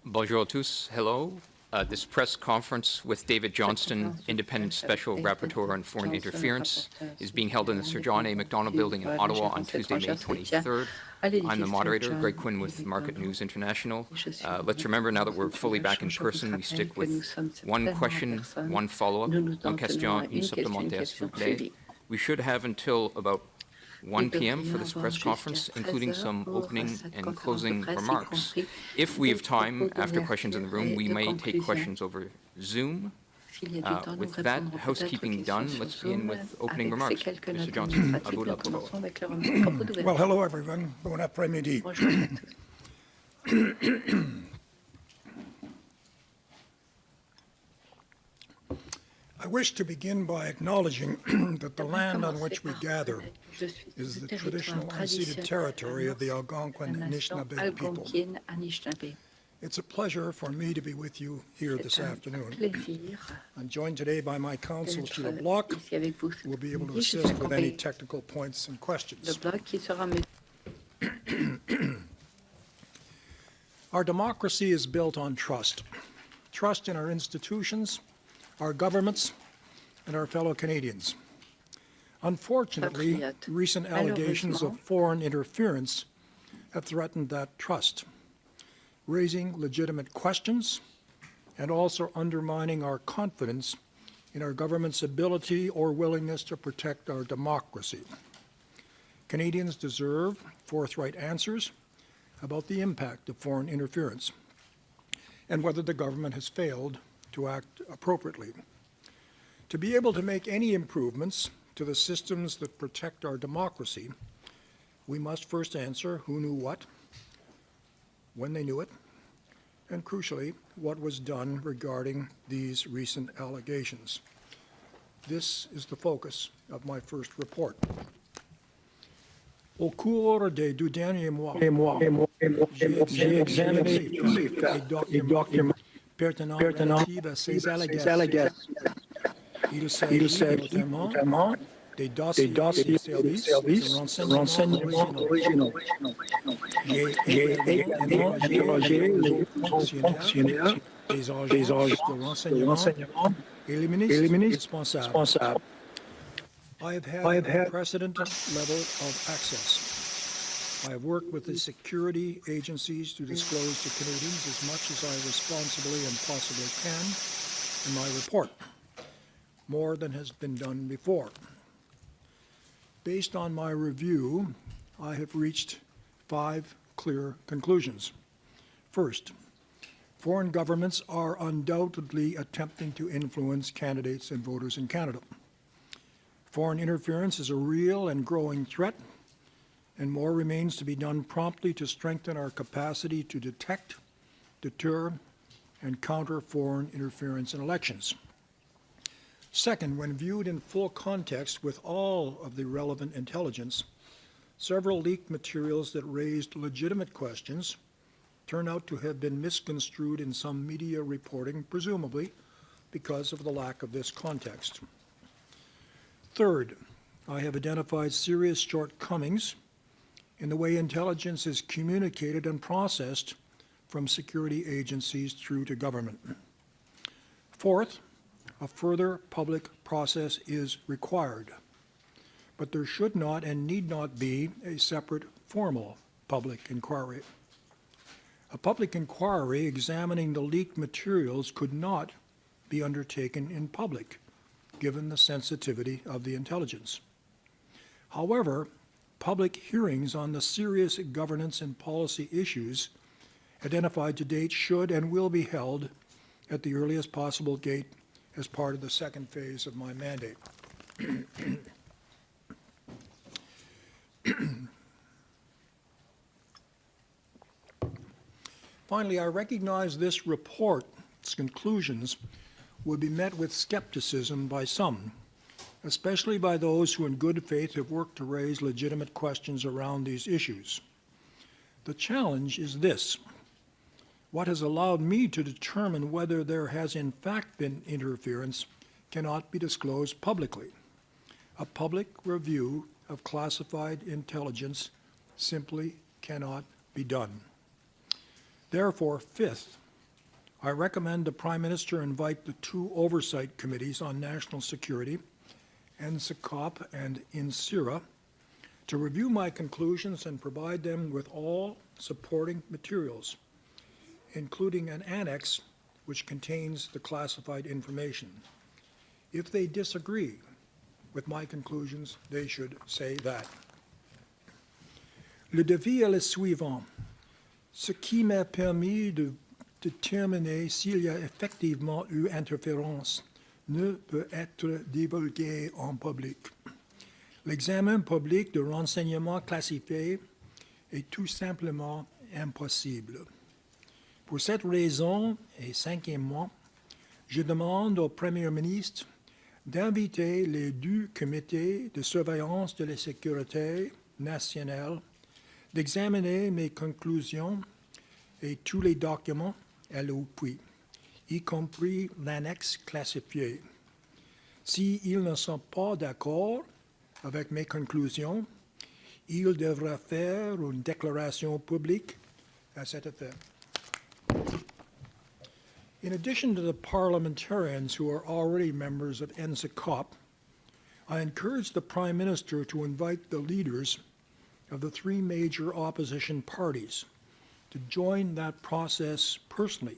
Bonjour à tous. Hello. This press conference with David Johnston, Independent Special Rapporteur on Foreign Interference, is being held in the Sir John A. Macdonald Building in Ottawa on Tuesday, May 23rd. I'm the moderator, Greg Quinn with Market News International. Let's remember now that we're fully back in person, we stick with one question, one follow-up. Une question, une supplémentaire, s'il vous plaît. We should have until about 1 p.m. for this press conference, including some opening and closing remarks. If we have time after questions in the room, we may take questions over Zoom. With that housekeeping done, let's begin with opening remarks. Mr. Johnston, à vous la parole. Well, hello everyone. Bon après-midi. I wish to begin by acknowledging that the land on which we gather is the traditional unceded territory of the Algonquin Anishinaabe people. It's a pleasure for me to be with you here this afternoon. I'm joined today by my counsel, Sheila Block, who will be able to assist with any technical points and questions. Our democracy is built on trust. Trust in our institutions, our governments, and our fellow Canadians. Unfortunately, recent allegations of foreign interference have threatened that trust, raising legitimate questions and also undermining our confidence in our government's ability or willingness to protect our democracy. Canadians deserve forthright answers about the impact of foreign interference and whether the government has failed to act appropriately. To be able to make any improvements to the systems that protect our democracy, we must first answer who knew what, when they knew it, and crucially, what was done regarding these recent allegations. This is the focus of my first report. Au cours des 2 derniers mois, j'ai examiné les documents pertinents à ces allégations. Il s'agit notamment des dossiers de services de renseignement originaux. J'ai également interrogé les fonctionnaires, les agences de renseignement et les ministres responsables. I have had unprecedented level of access. I have worked with the security agencies to disclose to Canadians as much as I responsibly and possibly can in my report, more than has been done before. Based on my review, I have reached 5 clear conclusions. First, foreign governments are undoubtedly attempting to influence candidates and voters in Canada. Foreign interference is a real and growing threat, and more remains to be done promptly to strengthen our capacity to detect, deter, and counter foreign interference in elections. Second, when viewed in full context with all of the relevant intelligence, several leaked materials that raised legitimate questions turn out to have been misconstrued in some media reporting, presumably because of the lack of this context. Third, I have identified serious shortcomings in the way intelligence is communicated and processed from security agencies through to government. Fourth, a further public process is required, but there should not and need not be a separate formal public inquiry. A public inquiry examining the leaked materials could not be undertaken in public, given the sensitivity of the intelligence. However, public hearings on the serious governance and policy issues identified to date should and will be held at the earliest possible date as part of the second phase of my mandate. Finally, I recognize this report's conclusions would be met with skepticism by some, especially by those who in good faith have worked to raise legitimate questions around these issues. The challenge is this: what has allowed me to determine whether there has in fact been interference cannot be disclosed publicly. A public review of classified intelligence simply cannot be done. Therefore, fifth, I recommend the Prime Minister invite the two oversight committees on national security, NSICOP and INSIRA, to review my conclusions and provide them with all supporting materials, including an annex which contains the classified information. If they disagree with my conclusions, they should say that. Le défi est le suivant. Ce qui m'a permis de déterminer s'il y a effectivement eu interférence ne peut être divulgué en public. L'examen public de renseignements classifiés est tout simplement impossible. Pour cette raison, et cinquièmement, je demande au Premier ministre d'inviter les deux comités de surveillance de la sécurité nationale, d'examiner mes conclusions et tous les documents à l'appui, y compris l'annexe classifiée. S'ils ne sont pas d'accord avec mes conclusions, ils devraient faire une déclaration publique à cet effet. In addition to the parliamentarians who are already members of NSICOP, I encourage the Prime Minister to invite the leaders of the three major opposition parties to join that process personally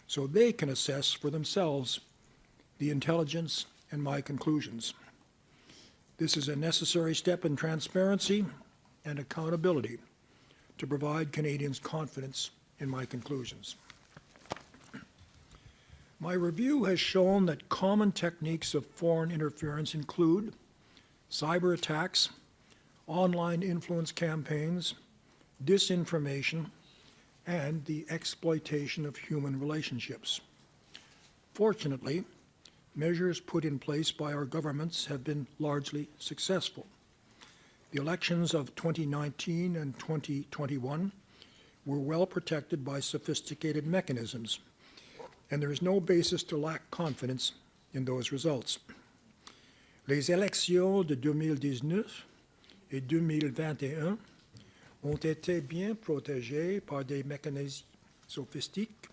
so they can assess for themselves the intelligence and my conclusions. This is a necessary step in transparency and accountability to provide Canadians confidence in my conclusions. My review has shown that common techniques of foreign interference include cyber attacks, online influence campaigns, disinformation, and the exploitation of human relationships. Fortunately, measures put in place by our governments have been largely successful. The elections of 2019 and 2021 were well protected by sophisticated mechanisms, and there is no basis to lack confidence in those results. Les élections de 2019 et 2021 ont été bien protégées par des mécanismes sophistiques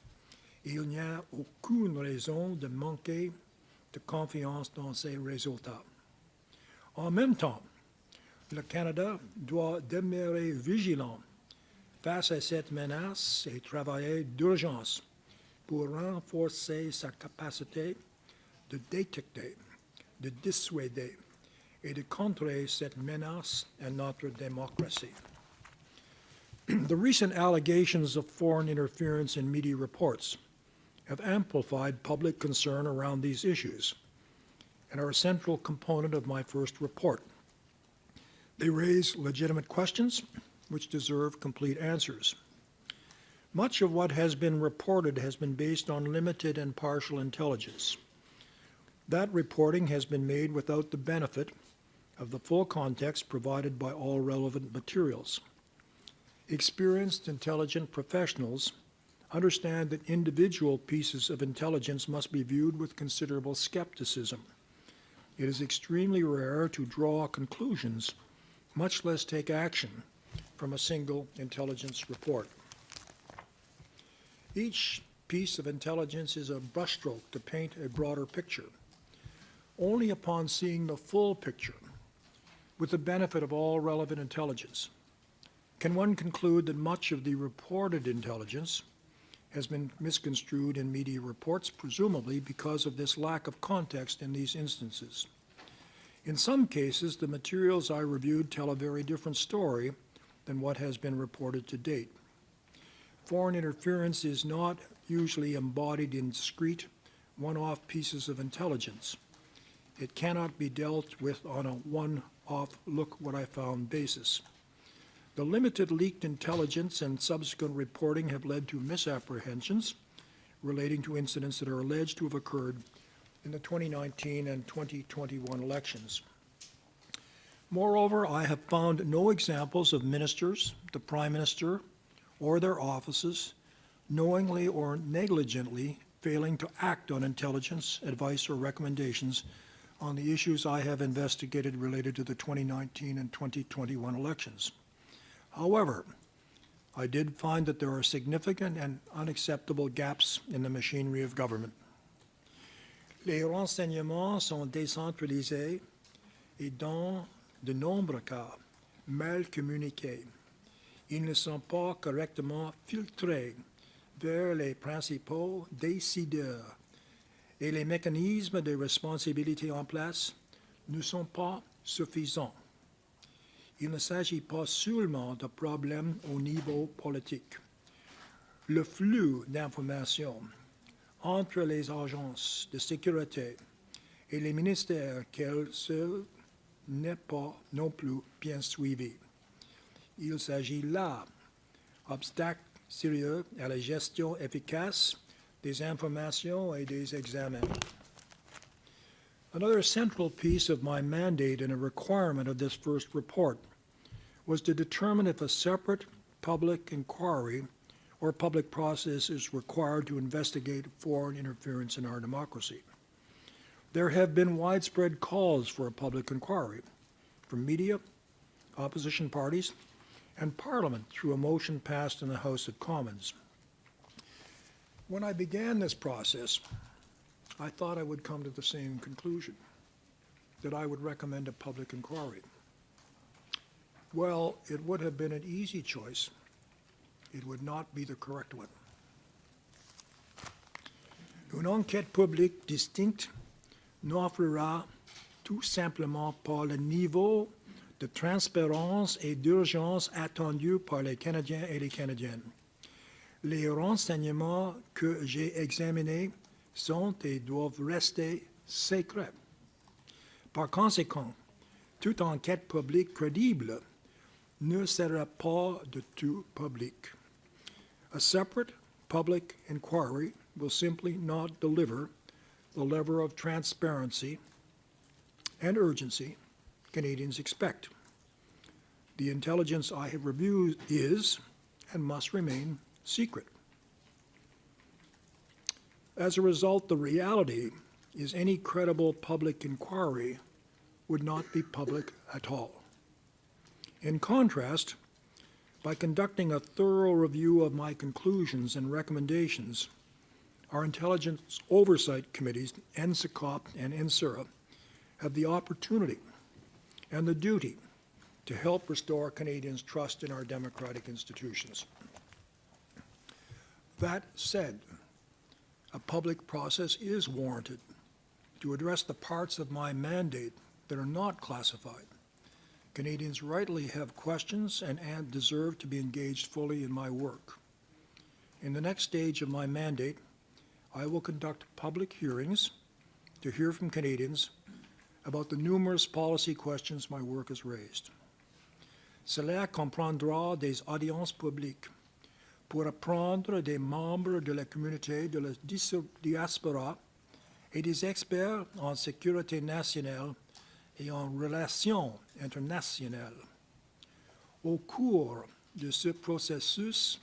et il n'y a aucune raison de manquer de confiance dans ces résultats. En même temps, le Canada doit demeurer vigilant face à cette menace et travailler d'urgence pour renforcer sa capacité de détecter, de dissuader et de contrer cette menace à notre démocratie. The recent allegations of foreign interference in media reports have amplified public concern around these issues and are a central component of my first report. They raise legitimate questions which deserve complete answers. Much of what has been reported has been based on limited and partial intelligence. That reporting has been made without the benefit of the full context provided by all relevant materials. Experienced, intelligent professionals understand that individual pieces of intelligence must be viewed with considerable skepticism. It is extremely rare to draw conclusions, much less take action, from a single intelligence report. Each piece of intelligence is a brushstroke to paint a broader picture. Only upon seeing the full picture, with the benefit of all relevant intelligence, can one conclude that much of the reported intelligence has been misconstrued in media reports, presumably because of this lack of context in these instances. In some cases, the materials I reviewed tell a very different story than what has been reported to date. Foreign interference is not usually embodied in discrete, one-off pieces of intelligence. It cannot be dealt with on a one-off look-what-I-found basis. The limited leaked intelligence and subsequent reporting have led to misapprehensions relating to incidents that are alleged to have occurred in the 2019 and 2021 elections. Moreover, I have found no examples of ministers, the Prime Minister, or their offices knowingly or negligently failing to act on intelligence, advice, or recommendations on the issues I have investigated related to the 2019 and 2021 elections. However, I did find that there are significant and unacceptable gaps in the machinery of government. Les renseignements sont décentralisés et dans de nombreux cas mal communiqués. Ils ne sont pas correctement filtrés vers les principaux décideurs et les mécanismes de responsabilité en place ne sont pas suffisants. Il ne s'agit pas seulement de problèmes au niveau politique. Le flux d'informations entre les agences de sécurité et les ministères qu'elles seules n'est pas non plus bien suivi. Il s'agit là d'obstacles sérieux à la gestion efficace des informations et des examens. Another central piece of my mandate and a requirement of this first report was to determine if a separate public inquiry or public process is required to investigate foreign interference in our democracy. There have been widespread calls for a public inquiry from media, opposition parties, and Parliament through a motion passed in the House of Commons. When I began this process, I thought I would come to the same conclusion, that I would recommend a public inquiry. Well, it would have been an easy choice. It would not be the correct one. Une enquête publique distincte n'offrira tout simplement pas le niveau de transparence et d'urgence attendu par les Canadiens et les Canadiennes. Les renseignements que j'ai examinés sont et doivent rester secrets. Par conséquent, toute enquête publique crédible ne sera pas de tout public. A separate public inquiry will simply not deliver the level of transparency and urgency Canadians expect. The intelligence I have reviewed is and must remain secret. As a result, the reality is any credible public inquiry would not be public at all. In contrast, by conducting a thorough review of my conclusions and recommendations, our intelligence oversight committees, NSICOP and NSERA, have the opportunity and the duty to help restore Canadians' trust in our democratic institutions. That said, a public process is warranted to address the parts of my mandate that are not classified. Canadians rightly have questions and deserve to be engaged fully in my work. In the next stage of my mandate, I will conduct public hearings to hear from Canadians about the numerous policy questions my work has raised. Cela comprendra des audiences publiques pour apprendre des membres de la communauté de la diaspora et des experts en sécurité nationale et en relations internationales. Au cours de ce processus,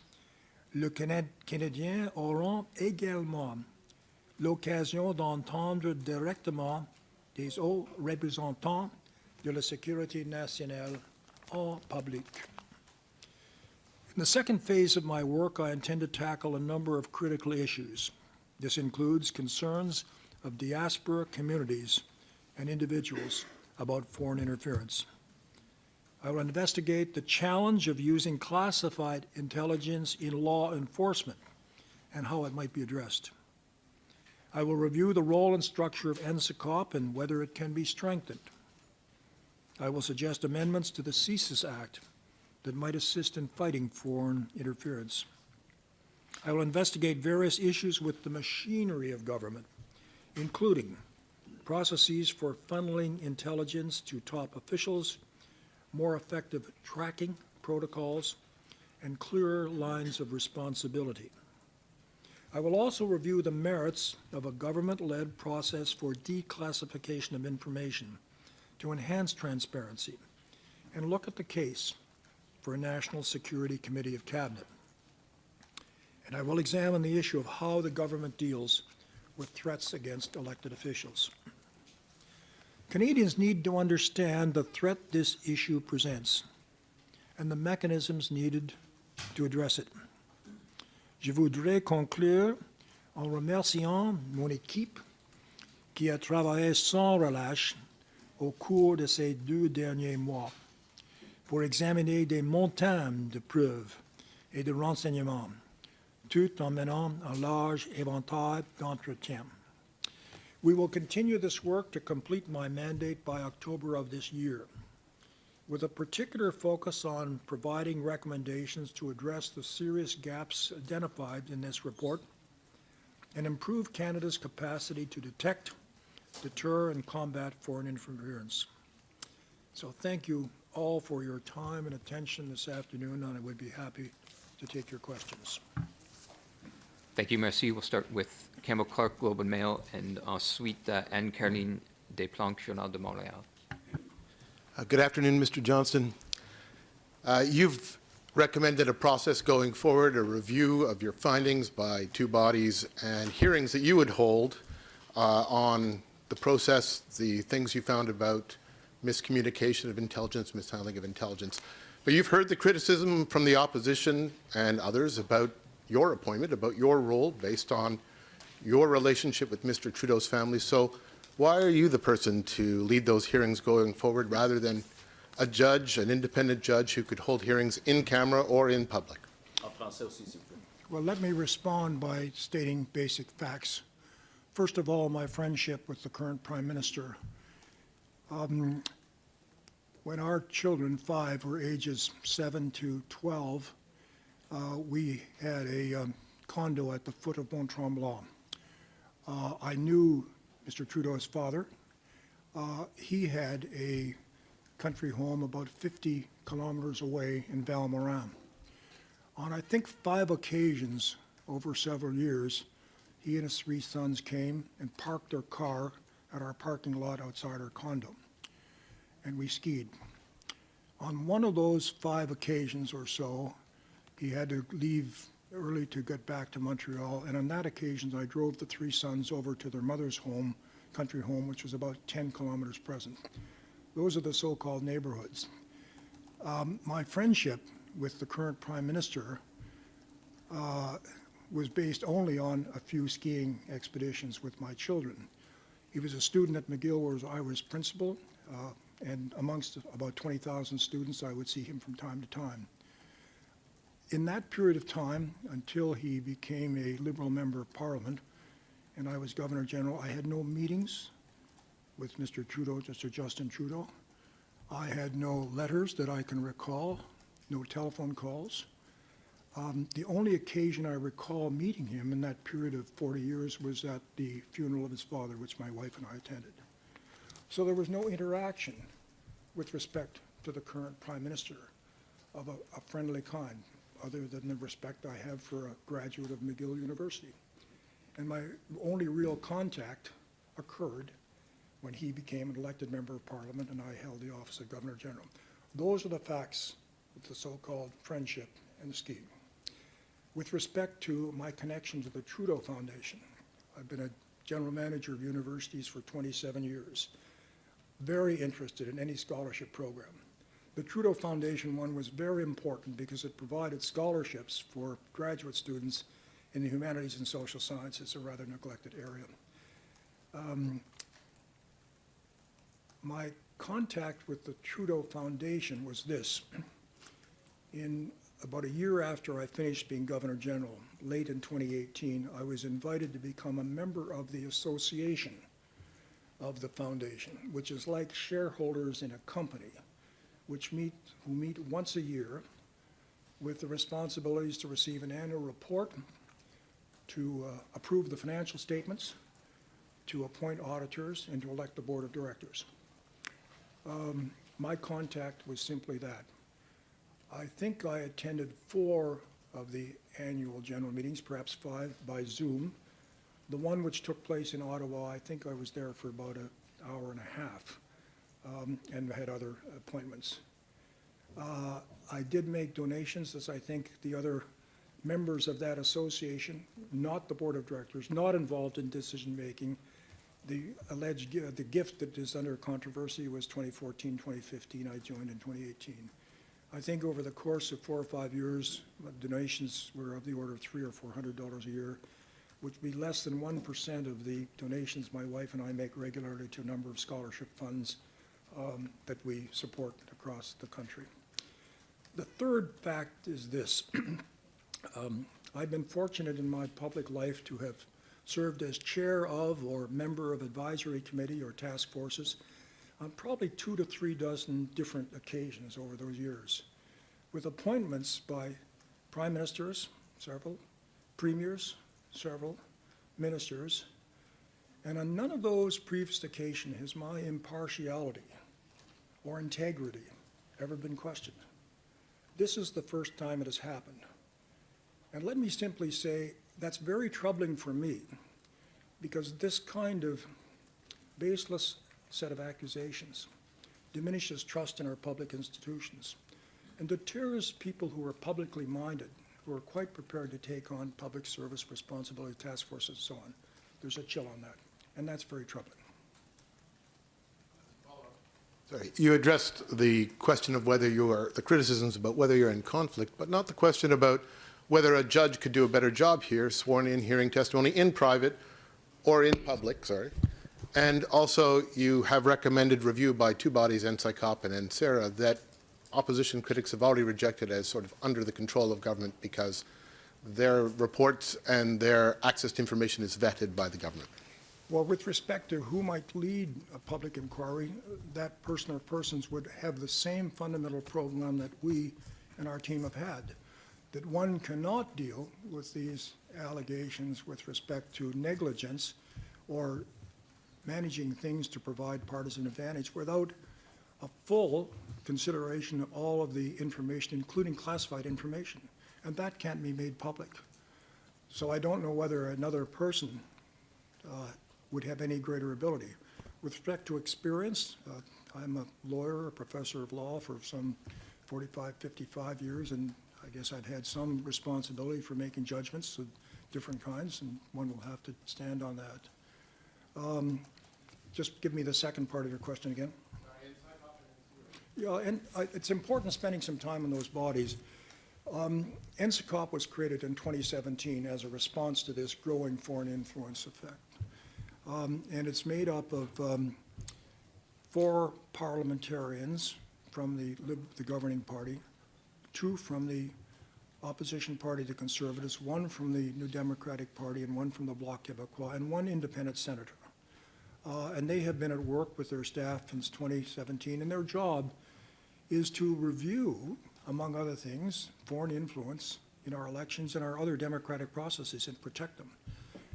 les Canadiens auront également l'occasion d'entendre directement des hauts représentants de la sécurité nationale en public. In the second phase of my work, I intend to tackle a number of critical issues. This includes concerns of diaspora communities and individuals about foreign interference. I will investigate the challenge of using classified intelligence in law enforcement and how it might be addressed. I will review the role and structure of NSICOP and whether it can be strengthened. I will suggest amendments to the CSIS Act that might assist in fighting foreign interference. I will investigate various issues with the machinery of government, including processes for funneling intelligence to top officials, more effective tracking protocols, and clearer lines of responsibility. I will also review the merits of a government-led process for declassification of information to enhance transparency and look at the case for a National Security Committee of Cabinet. And I will examine the issue of how the government deals with threats against elected officials. Canadians need to understand the threat this issue presents and the mechanisms needed to address it. Je voudrais conclure en remerciant mon équipe qui a travaillé sans relâche au cours de ces 2 derniers mois pour examiner des montagnes de preuves et de renseignements, tout en menant un large éventail d'entretiens. We will continue this work to complete my mandate by October of this year, with a particular focus on providing recommendations to address the serious gaps identified in this report and improve Canada's capacity to detect, deter, and combat foreign interference. So thank you all for your time and attention this afternoon, and I would be happy to take your questions. Thank you, merci. We'll start with Campbell Clark, Globe and Mail, and ensuite Anne-Caroline Desplanques, Journal de Montréal. Good afternoon, Mr. Johnston. You've recommended a process going forward, a review of your findings by 2 bodies and hearings that you would hold on the process, the things you found about miscommunication of intelligence, mishandling of intelligence. But you've heard the criticism from the opposition and others about your appointment, about your role based on your relationship with Mr. Trudeau's family. So why are you the person to lead those hearings going forward rather than a judge, an independent judge who could hold hearings in camera or in public? Well, let me respond by stating basic facts. First of all, my friendship with the current Prime Minister. When our children, 5, were ages 7 to 12, we had a condo at the foot of Mont Tremblant. I knew Mr. Trudeau's father. He had a country home about 50 kilometers away in Val-Morin. On, I think, 5 occasions over several years, he and his 3 sons came and parked their car at our parking lot outside our condo, and we skied. On one of those 5 occasions or so, he had to leave early to get back to Montreal, and on that occasion, I drove the 3 sons over to their mother's home, country home, which was about 10 kilometers present. Those are the so-called neighborhoods. My friendship with the current Prime Minister was based only on a few skiing expeditions with my children. He was a student at McGill where I was principal, and amongst about 20,000 students, I would see him from time to time. In that period of time, until he became a Liberal member of Parliament, and I was Governor General, I had no meetings with Mr. Trudeau, Mr. Justin Trudeau. I had no letters that I can recall, no telephone calls. The only occasion I recall meeting him in that period of 40 years was at the funeral of his father, which my wife and I attended. So there was no interaction with respect to the current Prime Minister of a friendly kind, other than the respect I have for a graduate of McGill University. And my only real contact occurred when he became an elected member of Parliament and I held the office of Governor General. Those are the facts of the so-called friendship and the scheme. With respect to my connection to the Trudeau Foundation, I've been a general manager of universities for 27 years, very interested in any scholarship program. The Trudeau Foundation one was very important because it provided scholarships for graduate students in the humanities and social sciences, a rather neglected area. My contact with the Trudeau Foundation was this. In about a year after I finished being Governor General, late in 2018, I was invited to become a member of the association of the foundation, which is like shareholders in a company, who meet once a year with the responsibilities to receive an annual report, to approve the financial statements, to appoint auditors, and to elect the board of directors. My contact was simply that. I think I attended 4 of the annual general meetings, perhaps 5 by Zoom. The one which took place in Ottawa, I think I was there for about an hour and a half, and had other appointments. I did make donations, as I think the other members of that association, not the board of directors, not involved in decision-making, The alleged, the gift that is under controversy was 2014, 2015. I joined in 2018. I think over the course of 4 or 5 years, donations were of the order of $300 or $400 a year, which would be less than 1% of the donations my wife and I make regularly to a number of scholarship funds that we support across the country. The third fact is this. I've been fortunate in my public life to have served as chair of or member of advisory committee or task forces on probably 2 to 3 dozen different occasions over those years, with appointments by prime ministers, several, premiers, several, ministers, and on none of those previous occasions has my impartiality or integrity ever been questioned. This is the first time it has happened. And let me simply say that's very troubling for me, because this kind of baseless set of accusations diminishes trust in our public institutions and deters people who are publicly minded, who are quite prepared to take on public service responsibility, task forces, and so on. There's a chill on that, and that's very troubling. Sorry, you addressed the question of whether you are, the criticisms about whether you're in conflict, but not the question about whether a judge could do a better job here, sworn in, hearing testimony in private or in public, sorry. And also, you have recommended review by 2 bodies, NCICOP and NSERA, that opposition critics have already rejected as sort of under the control of government because their reports and their access to information is vetted by the government. Well, with respect to who might lead a public inquiry, that person or persons would have the same fundamental program that we and our team have had, that one cannot deal with these allegations with respect to negligence or managing things to provide partisan advantage without a full consideration of all of the information, including classified information, and that can't be made public. So I don't know whether another person would have any greater ability. With respect to experience, I'm a lawyer, a professor of law for some 45, 55 years, and I guess I've had some responsibility for making judgments of different kinds, and one will have to stand on that. Just give me the second part of your question again. Yeah, and it's important spending some time on those bodies. NCICOP was created in 2017 as a response to this growing foreign influence effect. And it's made up of 4 parliamentarians from the governing party, 2 from the opposition party, the Conservatives, 1 from the New Democratic Party, and 1 from the Bloc Québécois, and 1 independent senator. And they have been at work with their staff since 2017, and their job is to review, among other things, foreign influence in our elections and our other democratic processes and protect them.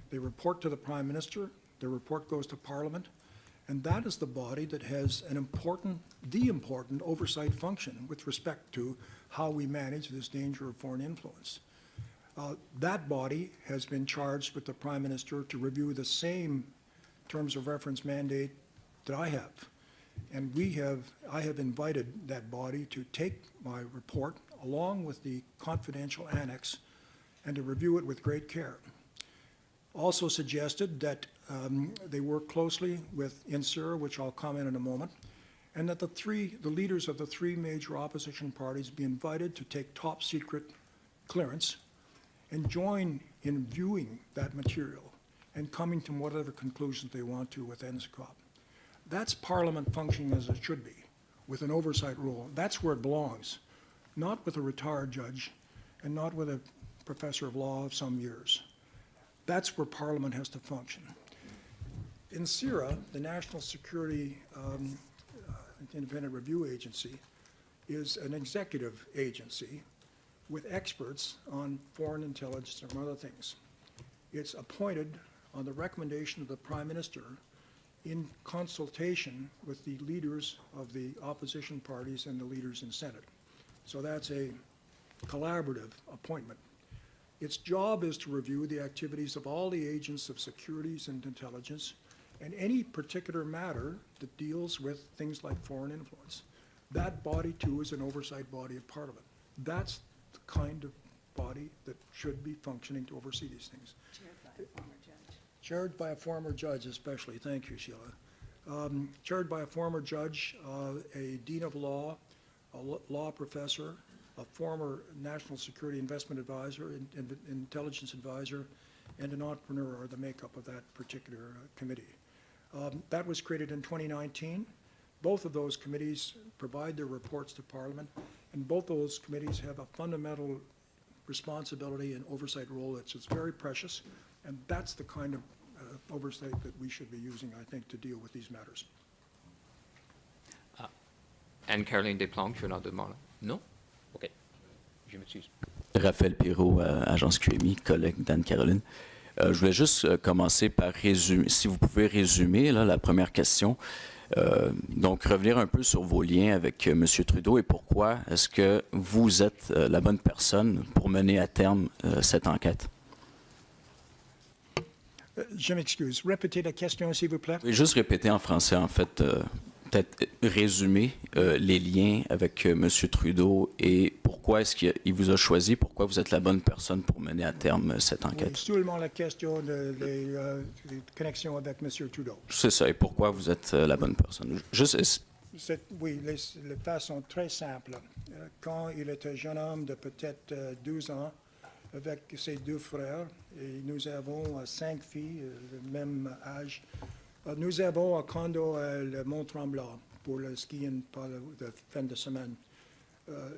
They report to the Prime Minister, their report goes to Parliament, and that is the body that has the important oversight function with respect to how we manage this danger of foreign influence. That body has been charged with the Prime Minister to review the same terms of reference mandate that I have. And I have invited that body to take my report along with the confidential annex and to review it with great care. Also suggested that they work closely with NSERA, which I'll comment in a moment, and that the leaders of the 3 major opposition parties be invited to take top secret clearance and join in viewing that material and coming to whatever conclusions they want to with NCICOP. That's Parliament functioning as it should be, with an oversight role. That's where it belongs, not with a retired judge and not with a professor of law of some years. That's where Parliament has to function. NSERA, the National Security Independent Review Agency, is an executive agency with experts on foreign intelligence and other things. It's appointed on the recommendation of the Prime Minister in consultation with the leaders of the opposition parties and the leaders in Senate. So that's a collaborative appointment. Its job is to review the activities of all the agents of securities and intelligence and any particular matter that deals with things like foreign influence. That body, too, is an oversight body of Parliament. That's the kind of body that should be functioning to oversee these things. Chaired by a former judge. chaired by a former judge especially. Thank you, Sheila. Chaired by a former judge, a dean of law, a law professor, a former national security investment advisor, intelligence advisor, and an entrepreneur are the makeup of that particular committee. That was created in 2019. Both of those committees provide their reports to Parliament, and both those committees have a fundamental responsibility and oversight role that's just very precious, and that's the kind of oversight that we should be using, I think, to deal with these matters. Anne-Caroline Desplanques, je vais en demander. Non? OK. Je m'excuse. Raphaël Pirot, agence QMI, collègue d'Anne-Caroline. Je voulais juste commencer par résumer, si vous pouvez résumer là, la première question. Donc, revenir un peu sur vos liens avec M. Trudeau et pourquoi est-ce que vous êtes la bonne personne pour mener à terme cette enquête? Je m'excuse. Répétez la question, s'il vous plaît. Vous pouvez juste répéter en français, en fait, peut-être résumer les liens avec M. Trudeau et pourquoi est-ce qu'il vous a choisi, pourquoi vous êtes la bonne personne pour mener à terme cette enquête. Oui, seulement la question des connexions avec M. Trudeau. C'est ça, et pourquoi vous êtes la bonne personne. Juste, Oui, de façon très simple. Quand il était jeune homme de peut-être 12 ans, avec ses deux frères, et nous avons 5 filles, le même âge, nous avons un condo à Mont-Tremblant pour le ski par la fin de semaine.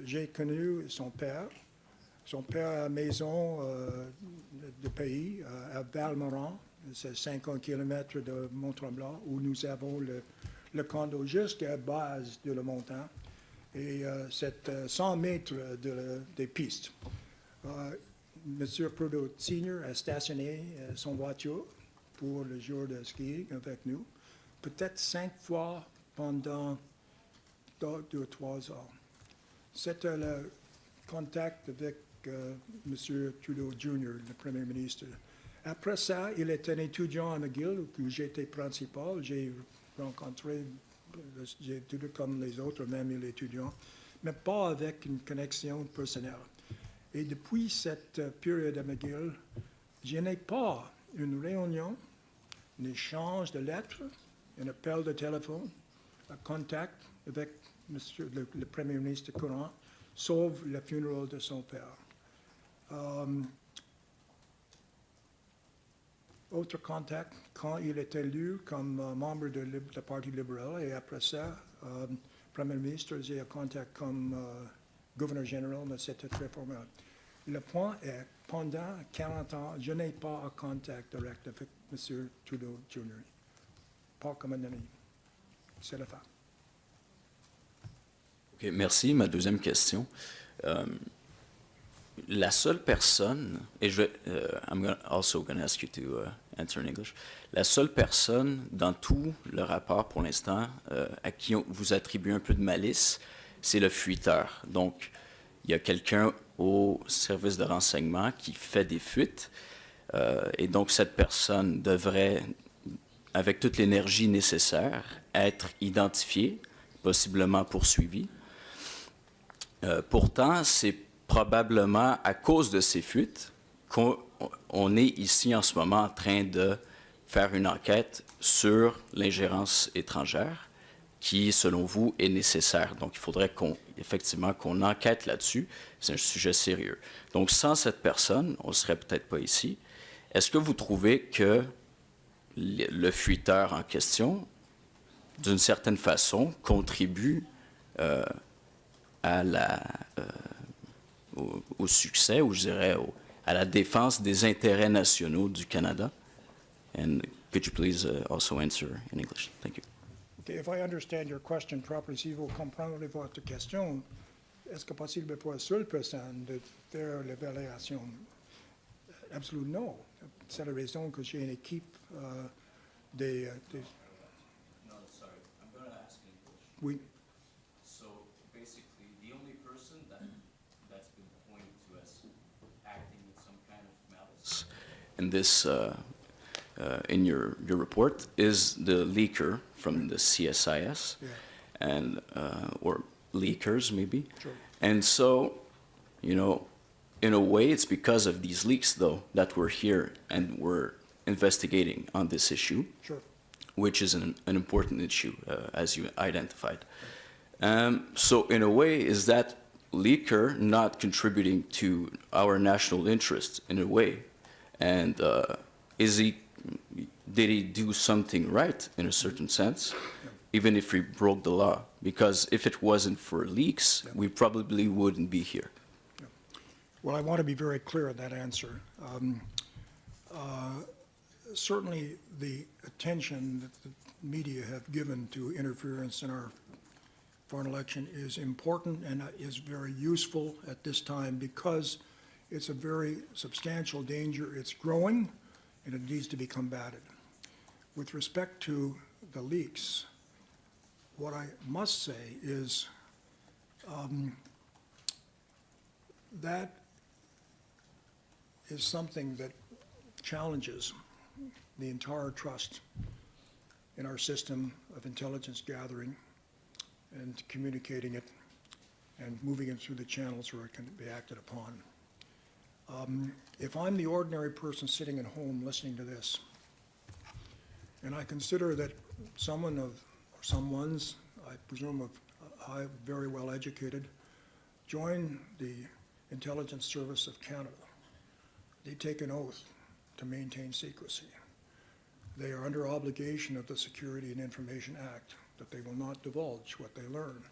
J'ai connu son père à la maison de pays, à Valmoran, c'est 50 km de Mont-Tremblant, où nous avons le condo jusqu'à la base de la montagne, et c'est 100 mètres des pistes. Monsieur Trudeau Senior a stationné son voiture pour le jour de ski avec nous, peut-être 5 fois pendant 2 ou 3 ans. C'était le contact avec Monsieur Trudeau Jr., le Premier ministre. Après ça, il était un étudiant à McGill, où j'étais principal. J'ai rencontré, tout comme les autres, même l'étudiant, mais pas avec une connexion personnelle. Et depuis cette période à McGill, je n'ai pas une réunion, un échange de lettres, un appel de téléphone, un contact avec Monsieur le Premier ministre courant, sauf le funérail de son père. Autre contact, quand il est élu comme membre du Parti libéral, et après ça, Premier ministre, j'ai un contact comme gouverneur général, mais c'était très formel. Le point est, pendant 40 ans, je n'ai pas un contact direct avec M. Trudeau Jr. Pas comme un ami. C'est le fait. OK, merci. Ma deuxième question. La seule personne, et I'm also going to ask you to answer in English. La seule personne dans tout le rapport pour l'instant à qui vous attribuez un peu de malice, c'est le fuiteur. Donc, il y a quelqu'un au service de renseignement qui fait des fuites, et donc cette personne devrait, avec toute l'énergie nécessaire, être identifiée, possiblement poursuivie. Pourtant, c'est probablement à cause de ces fuites qu'on est ici en ce moment en train de faire une enquête sur l'ingérence étrangère qui, selon vous, est nécessaire. Donc, il faudrait effectivement qu'on enquête là-dessus. C'est un sujet sérieux. Donc, sans cette personne, on ne serait peut-être pas ici. Est-ce que vous trouvez que le fuiteur en question, d'une certaine façon, contribue au succès, ou je dirais à la défense des intérêts nationaux du Canada? And could you please also answer in English? Thank you. Okay, if I understand your question properly, si vous comprenez votre question, est-ce que possible pour une seule personne de faire l'évaluation? Absolument non. C'est la raison que j'ai une équipe des... No, sorry. I'm going to ask in English. Oui. So basically, the only person that's been pointed to as acting with some kind of malice in this, in your report, is the leaker from the CSIS, Yeah. and or leakers maybe. Sure. And so, you know, in a way, it's because of these leaks though that we're here and we're investigating on this issue, Sure. which is an important issue, as you identified. So in a way, is that leaker not contributing to our national interest in a way? And did he do something right in a certain sense, even if he broke the law? Because if it wasn't for leaks, we probably wouldn't be here. Well, I want to be very clear in that answer. Certainly, the attention that the media have given to interference in our foreign election is important and is very useful at this time because it's a very substantial danger. It's growing, and it needs to be combated. With respect to the leaks, what I must say is that is something that challenges the entire trust in our system of intelligence gathering and communicating it and moving it through the channels where it can be acted upon. If I'm the ordinary person sitting at home listening to this, and I consider that someone's, I presume of high, very well educated, join the Intelligence Service of Canada, they take an oath to maintain secrecy. They are under obligation of the Security and Information Act that they will not divulge what they learn.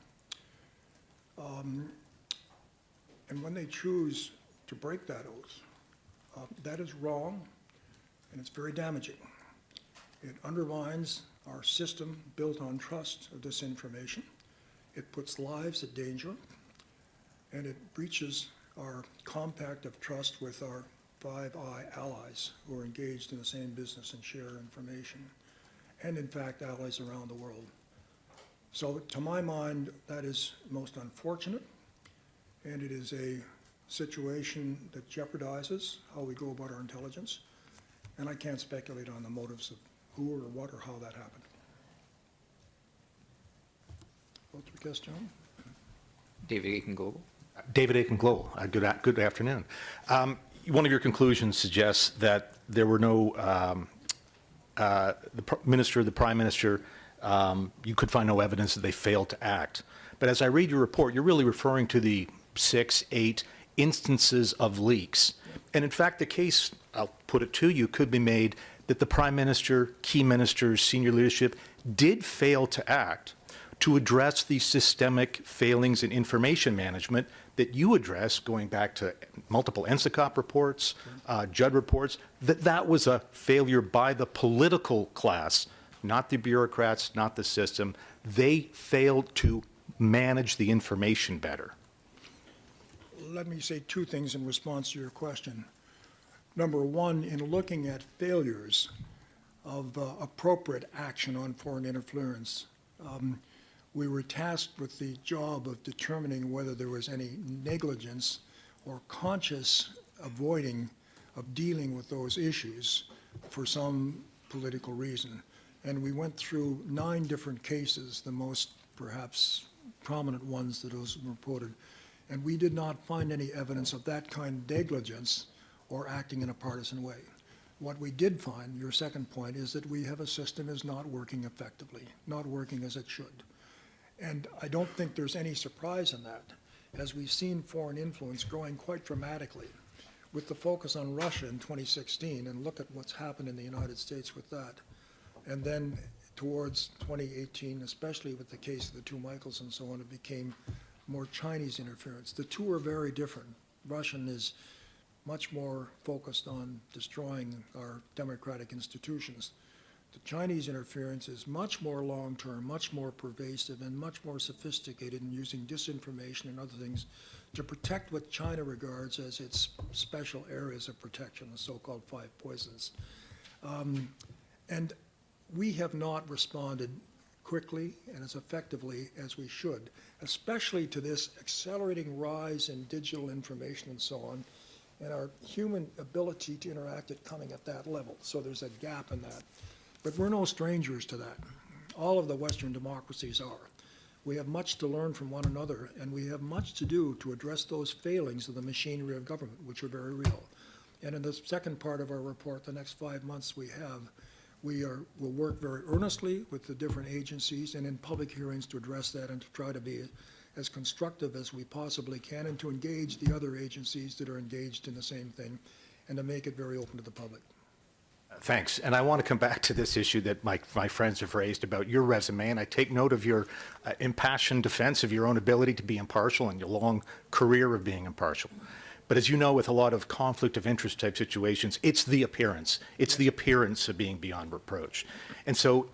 And when they choose to break that oath, that is wrong, and it's very damaging. It undermines our system built on trust of this information. It puts lives at danger, and it breaches our compact of trust with our Five Eye allies who are engaged in the same business and share information, and in fact, allies around the world. So to my mind, that is most unfortunate, and it is a situation that jeopardizes how we go about our intelligence, and I can't speculate on the motives of who or what or how that happened. Autre question? David Aiken Global. David Aiken Global. Good afternoon. One of your conclusions suggests that there were no, the Prime Minister, you could find no evidence that they failed to act. But as I read your report, you're really referring to the 6, 8 instances of leaks. And in fact, the case, I'll put it to you, could be made that the Prime Minister, key ministers, senior leadership did fail to act to address the systemic failings in information management that you address, going back to multiple NSICOP reports, Judd reports, that was a failure by the political class, not the bureaucrats, not the system. They failed to manage the information better. Let me say two things in response to your question. Number one, in looking at failures of appropriate action on foreign interference, we were tasked with the job of determining whether there was any negligence or conscious avoiding of dealing with those issues for some political reason. And we went through 9 different cases, the most perhaps prominent ones that those were reported. And we did not find any evidence of that kind of negligence or acting in a partisan way. What we did find, your second point, is that we have a system is not working effectively, not working as it should. And I don't think there's any surprise in that, as we've seen foreign influence growing quite dramatically with the focus on Russia in 2016, and look at what's happened in the United States with that. And then towards 2018, especially with the case of the 2 Michaels and so on, it became more Chinese interference. The two are very different. Russian is much more focused on destroying our democratic institutions. The Chinese interference is much more long-term, much more pervasive, and much more sophisticated in using disinformation and other things to protect what China regards as its special areas of protection, the so-called 5 poisons. And we have not responded quickly and as effectively as we should, especially to this accelerating rise in digital information and so on, and our human ability to interact it coming at that level. So there's a gap in that. But we're no strangers to that. All of the Western democracies are. We have much to learn from one another, and we have much to do to address those failings of the machinery of government, which are very real. And in the second part of our report, the next 5 months we'll work very earnestly with the different agencies and in public hearings to address that and to try to be as constructive as we possibly can and to engage the other agencies that are engaged in the same thing and to make it very open to the public. Thanks. And I want to come back to this issue that my friends have raised about your resume, and I take note of your impassioned defense of your own ability to be impartial and your long career of being impartial. But as you know, with a lot of conflict of interest type situations, it's the appearance. It's the appearance of being beyond reproach. And so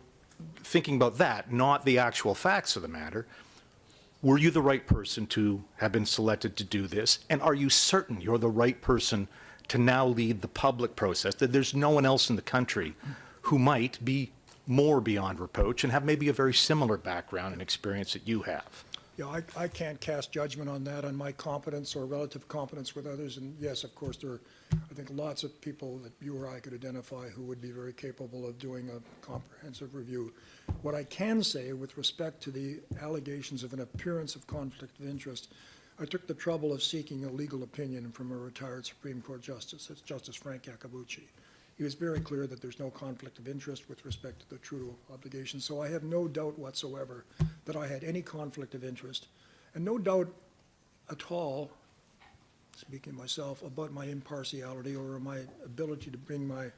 thinking about that, not the actual facts of the matter, were you the right person to have been selected to do this? And are you certain you're the right person to now lead the public process, that there's no one else in the country who might be more beyond reproach and have maybe a very similar background and experience that you have? Yeah, I can't cast judgment on that, on my competence or relative competence with others. And yes, of course, there are, I think, lots of people that you or I could identify who would be very capable of doing a comprehensive review. What I can say with respect to the allegations of an appearance of conflict of interest, I took the trouble of seeking a legal opinion from a retired Supreme Court justice, that's Justice Frank Iacobucci. He was very clear that there's no conflict of interest with respect to the Trudeau obligation, so I have no doubt whatsoever that I had any conflict of interest, and no doubt at all, speaking myself, about my impartiality or my ability to bring my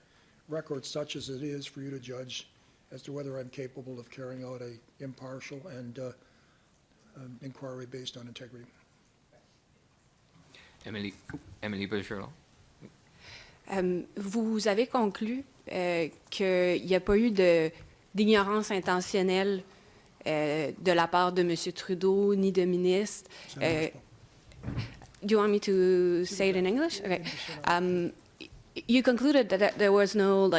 record such as it is for you to judge as to whether I'm capable of carrying out a impartial and inquiry based on integrity. Emily Bergeron. Vous avez conclu qu'il n'y a pas eu d'ignorance intentionnelle de la part de M. Trudeau ni de ministres. Do you want me to say it in English? Okay. You concluded that there was no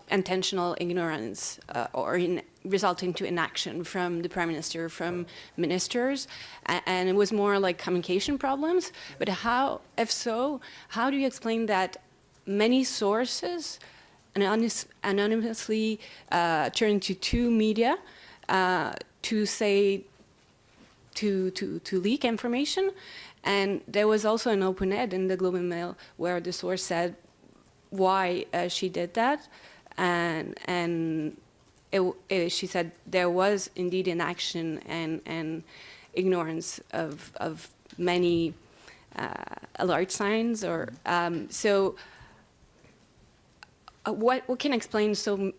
intentional ignorance or resulting to inaction from the Prime Minister, from ministers, and it was more like communication problems. But if so, how do you explain that many sources anonymously turned to two media to leak information? And there was also an open-ed in the Globe and Mail where the source said why she did that, and she said there was indeed inaction and ignorance of many alert signs. Or so, what can explain so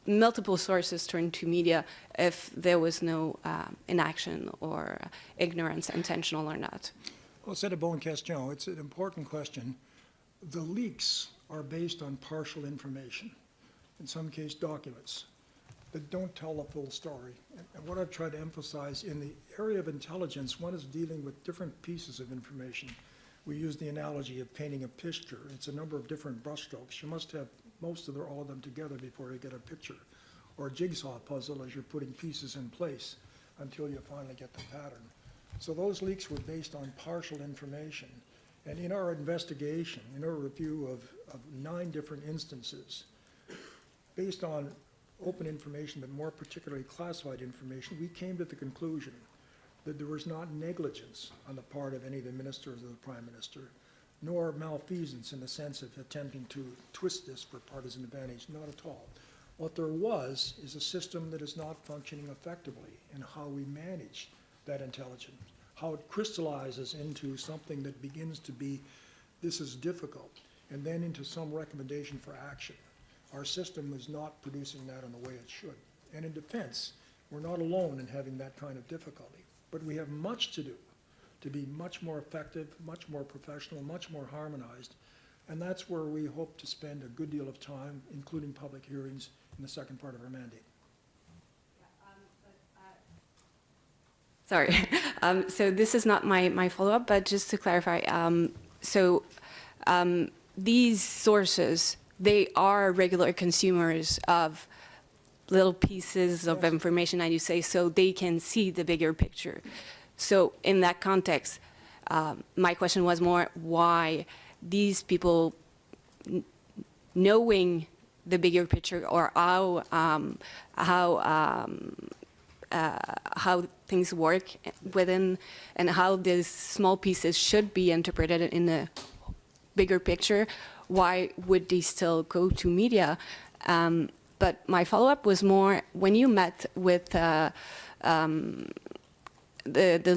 multiple sources turn to media if there was no inaction or ignorance, intentional or not? Well, c'est une bonne question. It's an important question. The leaks are based on partial information, in some case documents, that don't tell the full story. And what I've tried to emphasize in the area of intelligence, one is dealing with different pieces of information. We use the analogy of painting a picture. It's a number of different brushstrokes. You must have all of them together before you get a picture, or a jigsaw puzzle as you're putting pieces in place until you finally get the pattern. So those leaks were based on partial information. And in our investigation, in our review of 9 different instances, based on open information, but more particularly classified information, we came to the conclusion that there was not negligence on the part of any of the ministers or the Prime Minister, nor malfeasance in the sense of attempting to twist this for partisan advantage, not at all. What there was is a system that is not functioning effectively in how we manage that intelligence, how it crystallizes into something that begins to be, this is difficult, and then into some recommendation for action. Our system is not producing that in the way it should. And in defense, we're not alone in having that kind of difficulty, but we have much to do to be much more effective, much more professional, much more harmonized. And that's where we hope to spend a good deal of time, including public hearings, in the second part of our mandate. Sorry. So this is not my follow-up, but just to clarify, these sources, they are regular consumers of little pieces of information, as you say, so they can see the bigger picture. So in that context, my question was more why these people, knowing the bigger picture, or how things work within, and how these small pieces should be interpreted in a bigger picture, why would they still go to media? But my follow-up was more when you met with the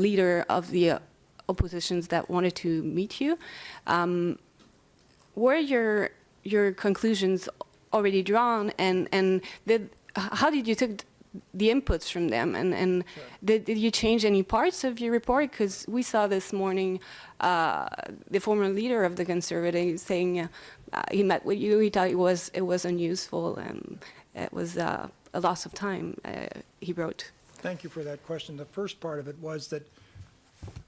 leader of the oppositions that wanted to meet you, were your conclusions already drawn, and how did you take the inputs from them, and did you change any parts of your report? Because we saw this morning the former leader of the Conservatives saying he met with you, he thought it was unuseful, and it was a loss of time, he wrote. Thank you for that question. The first part of it was that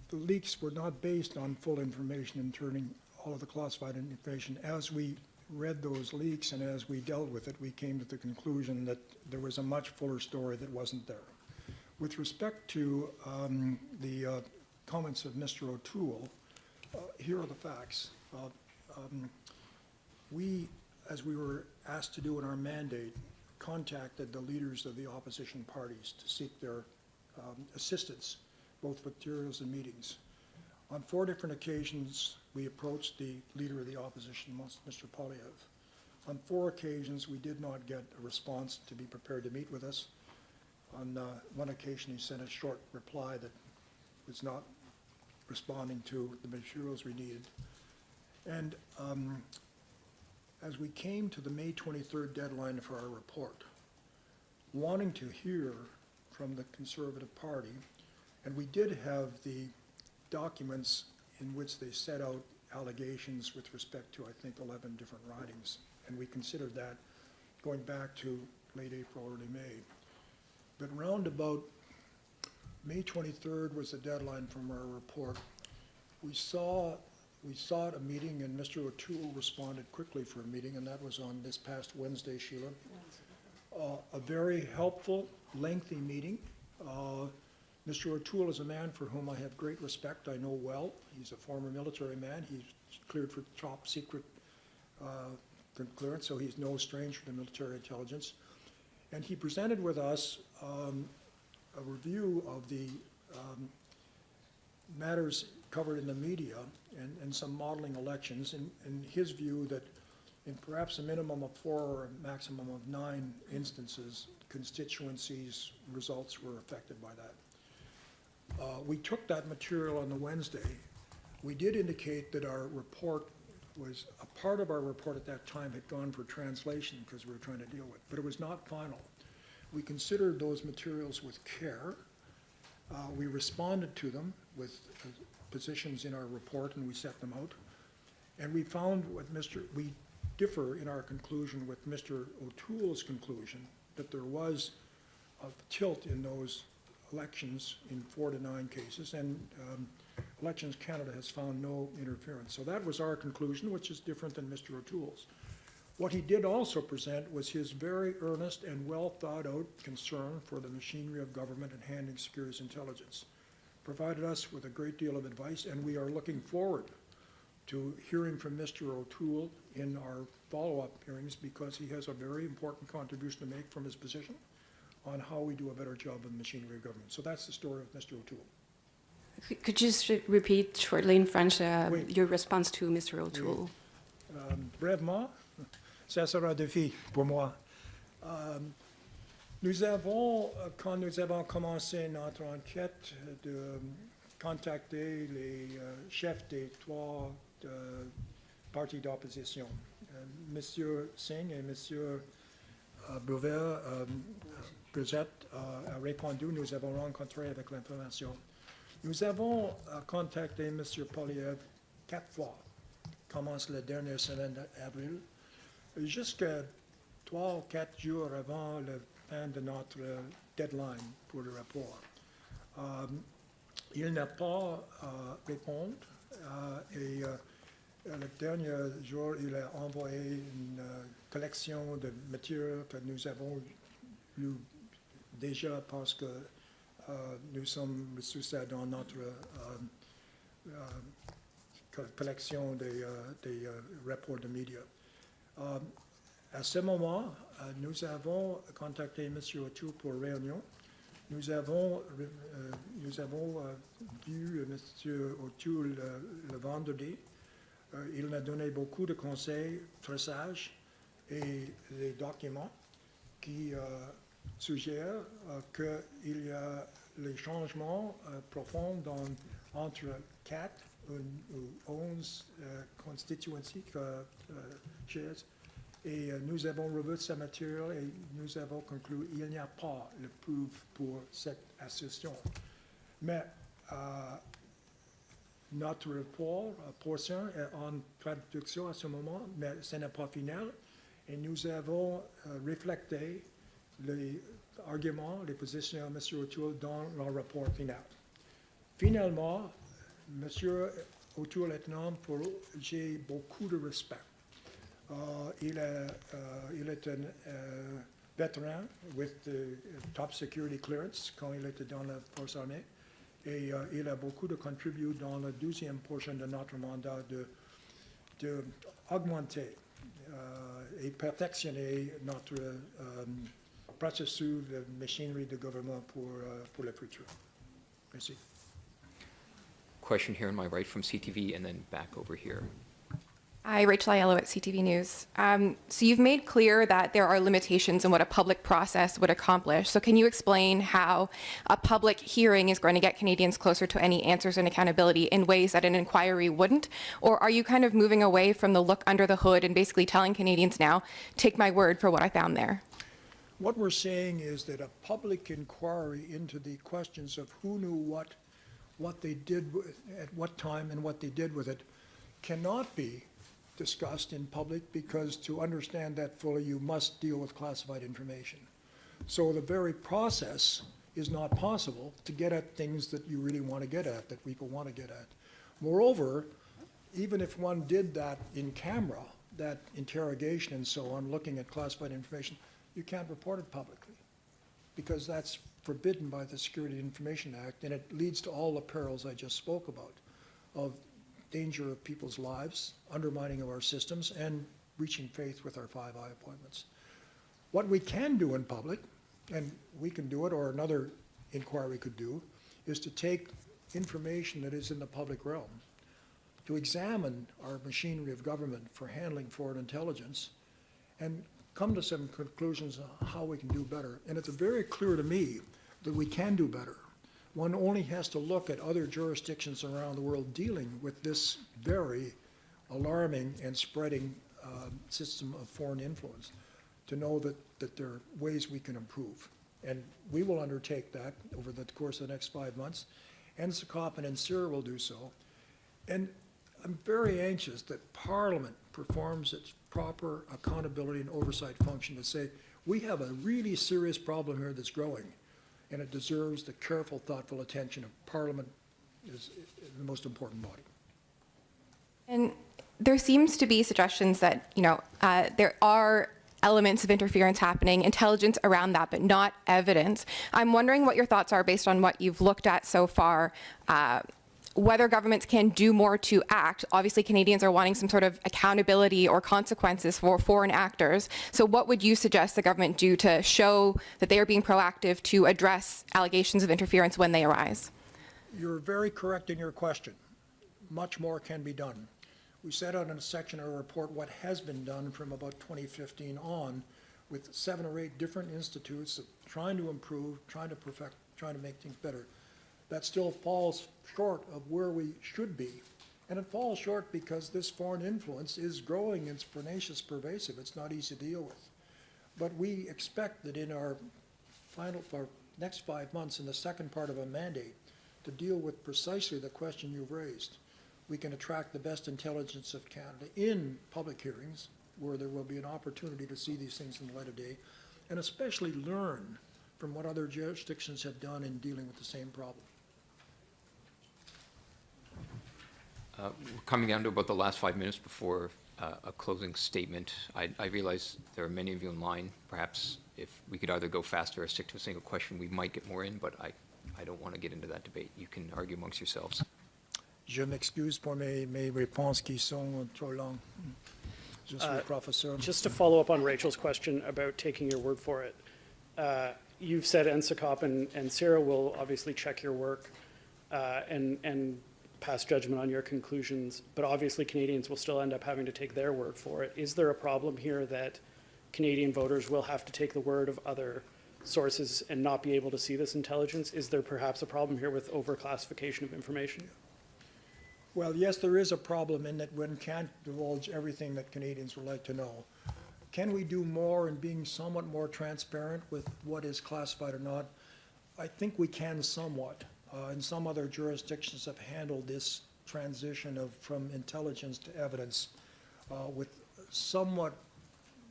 the leaks were not based on full information and turning all of the classified information. As we read those leaks and as we dealt with it, we came to the conclusion that there was a much fuller story that wasn't there. With respect to the comments of Mr. O'Toole, here are the facts. We, as we were asked to do in our mandate, contacted the leaders of the opposition parties to seek their assistance, both materials and meetings. On 4 different occasions, we approached the leader of the opposition, Mr. Polyev. On 4 occasions, we did not get a response to be prepared to meet with us. On one occasion, he sent a short reply that was not responding to the materials we needed. And as we came to the May 23rd deadline for our report, wanting to hear from the Conservative Party, and we did have the documents in which they set out allegations with respect to, I think, 11 different writings, and we considered that going back to late April, early May. But round about May 23rd was the deadline from our report. We sought a meeting, and Mr. O'Toole responded quickly for a meeting, and that was on this past Wednesday, Sheila. A very helpful, lengthy meeting. Mr. O'Toole is a man for whom I have great respect. I know well. He's a former military man. He's cleared for top secret clearance, so he's no stranger to military intelligence. And he presented with us a review of the matters covered in the media and some modeling elections, and his view that in perhaps a minimum of 4 or a maximum of 9 instances, constituencies' results were affected by that. We took that material on the Wednesday. We did indicate that our report was, a part of our report at that time had gone for translation because we were trying to deal with, but it was not final. We considered those materials with care. We responded to them with positions in our report, and we set them out. And we found we differ in our conclusion with Mr. O'Toole's conclusion that there was a tilt in those elections in 4 to 9 cases, and Elections Canada has found no interference. So that was our conclusion, which is different than Mr. O'Toole's. What he did also present was his very earnest and well thought out concern for the machinery of government and handling securities intelligence. Provided us with a great deal of advice, and we are looking forward to hearing from Mr. O'Toole in our follow-up hearings, because he has a very important contribution to make from his position on how we do a better job of machinery of government. So that's the story of Mr. O'Toole. Could you just repeat shortly in French Oui. your response to Mr. O'Toole? Brièvement, ça sera un défi pour moi. Nous avons, quand nous avons commencé notre enquête, de contacter les chefs des 3 partis d'opposition, Monsieur Singh et Monsieur Bouvet. A répondu, nous avons rencontré avec l'information. Nous avons contacté M. Polyev 4 fois, commence la dernière semaine d'avril, jusqu'à 3 ou 4 jours avant la fin de notre deadline pour le rapport. Il n'a pas répondu et le dernier jour, il a envoyé une collection de matériel que nous avons lu déjà parce que nous sommes reçus ça dans notre collection des rapports de médias. À ce moment, nous avons contacté M. O'Toole pour réunion. Nous avons vu M. O'Toole le vendredi. Il m'a donné beaucoup de conseils très sages et des documents qui suggèrent qu'il y a les changements profonds entre 4 ou 11 constituencies shares. Et nous avons revu ce matériel et nous avons conclu qu'il n'y a pas de preuve pour cette assertion. Mais notre portion est en traduction à ce moment, mais ce n'est pas final. Et nous avons reflété les arguments, les positions de M. O'Toole dans le rapport final. Finalement, M. O'Toole est un homme pour j'ai beaucoup de respect. Il est un vétéran with the top security clearance quand il était dans la force armée. Et il a beaucoup de contribué dans la 12e portion de notre mandat de augmenter et perfectionner notre processus de machinerie de gouvernement pour le futur. Merci. Question here on my right from CTV and then back over here. Hi, Rachel Aiello at CTV News. So you've made clear that there are limitations in what a public process would accomplish. So can you explain how a public hearing is going to get Canadians closer to any answers and accountability in ways that an inquiry wouldn't? Or are you kind of moving away from the look under the hood and basically telling Canadians now, take my word for what I found there? What we're saying is that a public inquiry into the questions of who knew what they did at what time and what they did with it cannot be discussed in public, because to understand that fully, you must deal with classified information. So the very process is not possible to get at things that you really want to get at, that people want to get at. Moreover, even if one did that in camera, that interrogation and so on, looking at classified information, you can't report it publicly, because that's forbidden by the Security Information Act, and it leads to all the perils I just spoke about, of danger of people's lives, undermining of our systems, and breaching faith with our 5I appointments. What we can do in public, and we can do it, or another inquiry could do, is to take information that is in the public realm, to examine our machinery of government for handling foreign intelligence, and come to some conclusions on how we can do better. And it's very clear to me that we can do better. One only has to look at other jurisdictions around the world dealing with this very alarming and spreading system of foreign influence to know that there are ways we can improve. And we will undertake that over the course of the next 5 months. NSICOP and NSIRA will do so. And I'm very anxious that Parliament performs its proper accountability and oversight function to say, we have a really serious problem here that's growing, and it deserves the careful, thoughtful attention of Parliament is the most important body. And there seems to be suggestions that, there are elements of interference happening, intelligence around that, but not evidence. I'm wondering what your thoughts are based on what you've looked at so far, whether governments can do more to act. Obviously, Canadians are wanting some sort of accountability or consequences for foreign actors. So what would you suggest the government do to show that they are being proactive to address allegations of interference when they arise? You're very correct in your question. Much more can be done. We set out in a section of our report what has been done from about 2015 on, with 7 or 8 different institutes trying to improve, trying to perfect, trying to make things better. That still falls short of where we should be. And it falls short because this foreign influence is growing, it's pernicious, pervasive, it's not easy to deal with. But we expect that in our next 5 months, in the second part of a mandate, to deal with precisely the question you've raised. We can attract the best intelligence of Canada in public hearings, where there will be an opportunity to see these things in the light of day, and especially learn from what other jurisdictions have done in dealing with the same problem. We're coming down to about the last 5 minutes before a closing statement. I realize there are many of you in line. Perhaps if we could either go faster or stick to a single question, we might get more in, but I don't want to get into that debate. You can argue amongst yourselves. Je m'excuse pour mes réponses qui sont trop longues. Je suis professeur. Just to follow up on Rachel's question about taking your word for it, you've said NSICOP and CIRA will obviously check your work and pass judgment on your conclusions, but obviously Canadians will still end up having to take their word for it. Is there a problem here that Canadian voters will have to take the word of other sources and not be able to see this intelligence? Is there perhaps a problem here with overclassification of information? Well, yes, there is a problem in that one can't divulge everything that Canadians would like to know. Can we do more in being somewhat more transparent with what is classified or not? I think we can somewhat. And some other jurisdictions have handled this transition from intelligence to evidence with somewhat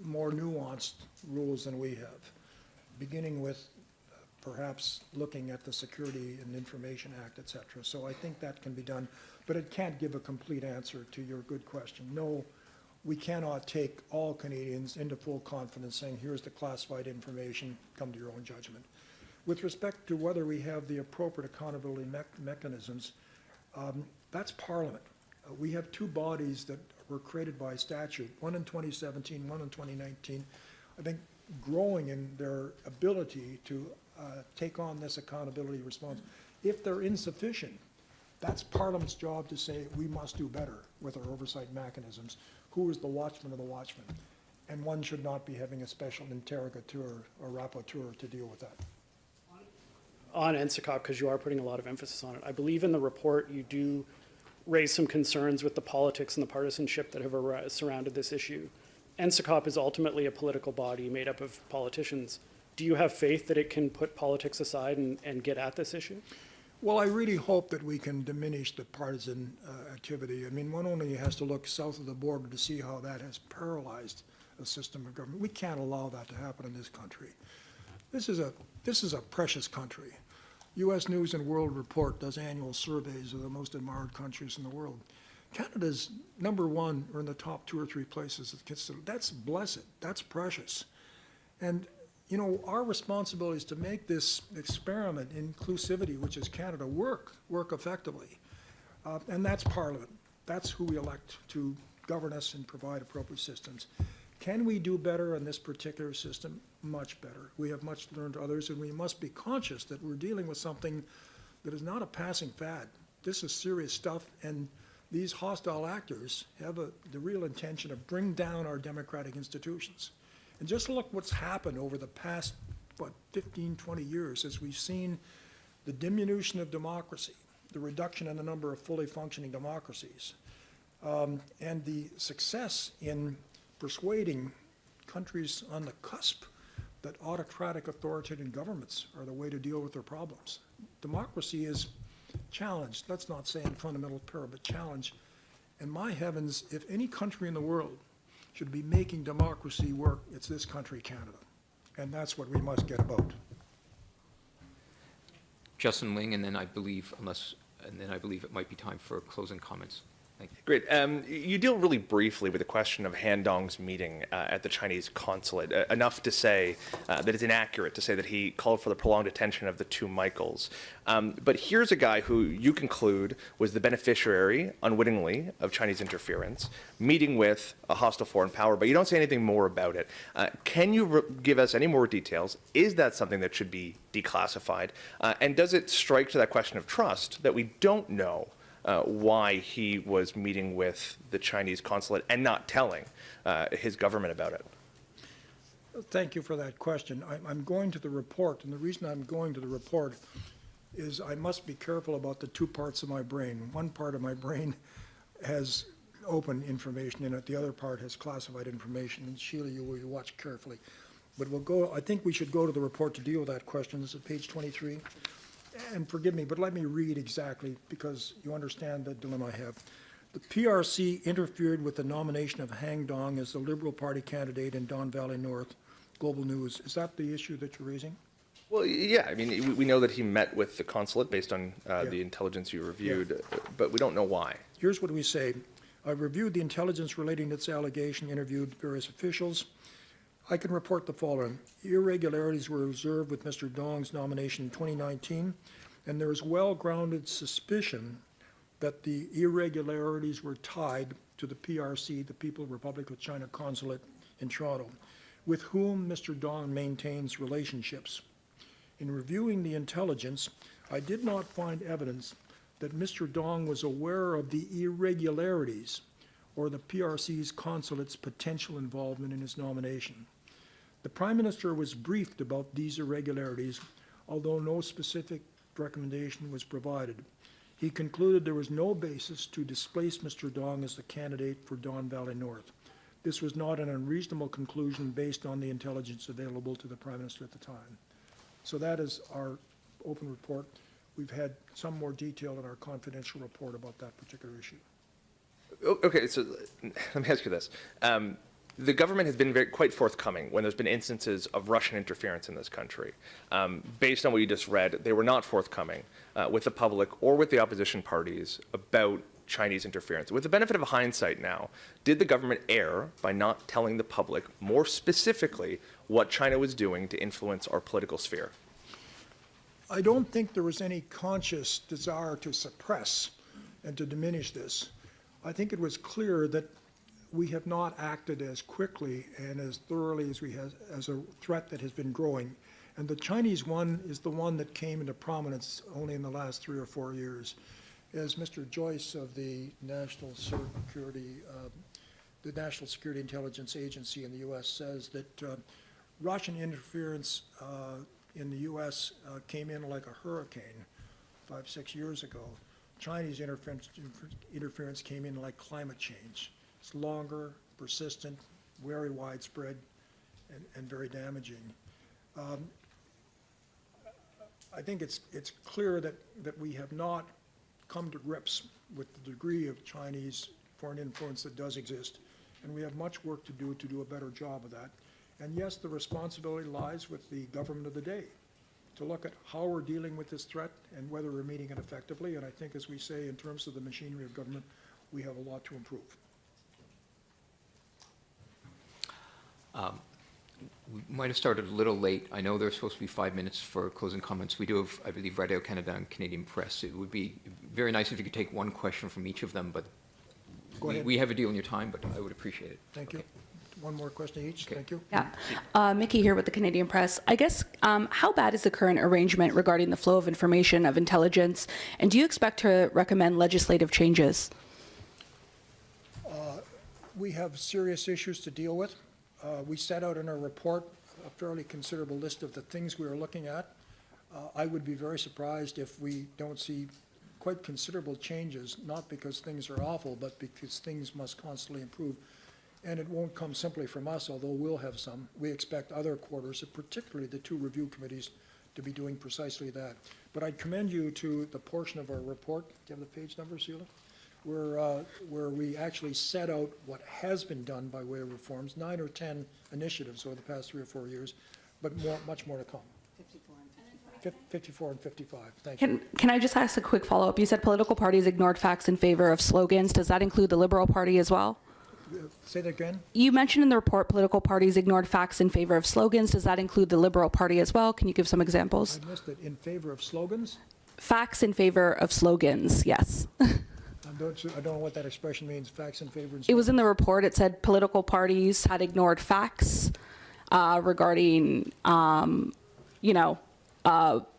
more nuanced rules than we have, beginning with perhaps looking at the Security and Information Act, et cetera. So I think that can be done, but it can't give a complete answer to your good question. No, we cannot take all Canadians into full confidence saying, here's the classified information, come to your own judgment. With respect to whether we have the appropriate accountability mechanisms, that's Parliament. We have two bodies that were created by statute, one in 2017, one in 2019, I think growing in their ability to take on this accountability response. If they're insufficient, that's Parliament's job to say we must do better with our oversight mechanisms. Who is the watchman of the watchman? And one should not be having a special interrogateur or rapporteur to deal with that. On NSICOP, because you are putting a lot of emphasis on it, I believe in the report you do raise some concerns with the politics and the partisanship that have surrounded this issue. NSICOP is ultimately a political body made up of politicians. Do you have faith that it can put politics aside and get at this issue? Well, I really hope that we can diminish the partisan activity. I mean, one only has to look south of the border to see how that has paralyzed a system of government. We can't allow that to happen in this country. This is a precious country. U.S. News and World Report does annual surveys of the most admired countries in the world. Canada's number one or in the top 2 or 3 places. That's blessed. That's precious. And, you know, our responsibility is to make this experiment in inclusivity, which is Canada, work effectively. And that's Parliament. That's who we elect to govern us and provide appropriate systems. Can we do better in this particular system? Much better. We have much to learn to others, and we must be conscious that we're dealing with something that is not a passing fad. This is serious stuff, and these hostile actors have the real intention of bringing down our democratic institutions. And just look what's happened over the past, 15, 20 years as we've seen the diminution of democracy, the reduction in the number of fully functioning democracies, and the success in persuading countries on the cusp that autocratic authoritarian governments are the way to deal with their problems. Democracy is challenged. Let's not say in fundamental peril, but challenged. And my heavens, if any country in the world should be making democracy work, it's this country, Canada. And that's what we must get about. Justin Ling, and then I believe it might be time for closing comments. Great. You deal really briefly with the question of Han Dong's meeting at the Chinese consulate, enough to say that it's inaccurate to say that he called for the prolonged detention of the 2 Michaels. But here's a guy who you conclude was the beneficiary, unwittingly, of Chinese interference, meeting with a hostile foreign power, but you don't say anything more about it. Can you give us any more details? Is that something that should be declassified? And does it strike to that question of trust that we don't know why he was meeting with the Chinese consulate and not telling his government about it? Thank you for that question. I'm going to the report, and the reason I'm going to the report is I must be careful about the 2 parts of my brain. One part of my brain has open information in it, the other part has classified information, and Sheila, you will watch carefully. But I think we should go to the report to deal with that question. This is page 23. And forgive me, but let me read exactly because you understand the dilemma I have. The PRC interfered with the nomination of Han Dong as the Liberal Party candidate in Don Valley North. Global News. Is that the issue that you're raising? Well, yeah. I mean, we know that he met with the consulate based on the intelligence you reviewed, but we don't know why. Here's what we say. I reviewed the intelligence relating to this allegation, interviewed various officials. I can report the following. Irregularities were observed with Mr. Dong's nomination in 2019, and there is well-grounded suspicion that the irregularities were tied to the PRC, the People's Republic of China Consulate in Toronto, with whom Mr. Dong maintains relationships. In reviewing the intelligence, I did not find evidence that Mr. Dong was aware of the irregularities or the PRC's consulate's potential involvement in his nomination. The Prime Minister was briefed about these irregularities, although no specific recommendation was provided. He concluded there was no basis to displace Mr. Dong as the candidate for Don Valley North. This was not an unreasonable conclusion based on the intelligence available to the Prime Minister at the time. So that is our open report. We've had some more detail in our confidential report about that particular issue. Okay, so let me ask you this. The government has been quite forthcoming when there's been instances of Russian interference in this country. Based on what you just read, they were not forthcoming with the public or with the opposition parties about Chinese interference. With the benefit of hindsight now, did the government err by not telling the public more specifically what China was doing to influence our political sphere? I don't think there was any conscious desire to suppress and to diminish this. I think it was clear that we have not acted as quickly and as thoroughly as we have as a threat that has been growing. And the Chinese one is the one that came into prominence only in the last 3 or 4 years. As Mr. Joyce of the National Security Intelligence Agency in the U.S. says, that Russian interference in the U.S. came in like a hurricane 5, 6 years ago. Chinese interference came in like climate change. It's longer, persistent, very widespread, and very damaging. I think it's clear that we have not come to grips with the degree of Chinese foreign influence that does exist, and we have much work to do a better job of that. And yes, the responsibility lies with the government of the day to look at how we're dealing with this threat and whether we're meeting it effectively. And I think, as we say, in terms of the machinery of government, we have a lot to improve. We might have started a little late. I know there's supposed to be 5 minutes for closing comments. We do have, I believe, Radio Canada and Canadian Press. It would be very nice if you could take one question from each of them, but Go ahead. we have a deal in your time, but I would appreciate it. Thank you. One more question each. Okay. Thank you. Yeah. Mickey here with the Canadian Press. I guess, how bad is the current arrangement regarding the flow of information of intelligence, and do you expect to recommend legislative changes? We have serious issues to deal with. We set out in our report a fairly considerable list of the things we are looking at. I would be very surprised if we don't see quite considerable changes, not because things are awful, but because things must constantly improve. And it won't come simply from us, although we'll have some. We expect other quarters, particularly the 2 review committees, to be doing precisely that. But I'd commend you to the portion of our report. Do you have the page number, Sheila? Where we actually set out what has been done by way of reforms, 9 or 10 initiatives over the past 3 or 4 years, but much more to come. 54 and 55. Thank you. Can I just ask a quick follow-up? You said political parties ignored facts in favor of slogans. Does that include the Liberal Party as well? Say that again? You mentioned in the report political parties ignored facts in favor of slogans. Does that include the Liberal Party as well? Can you give some examples? I missed it. In favor of slogans? Facts in favor of slogans, yes. I don't know what that expression means, facts in favor of slogans. It was in the report. It said political parties had ignored facts regarding,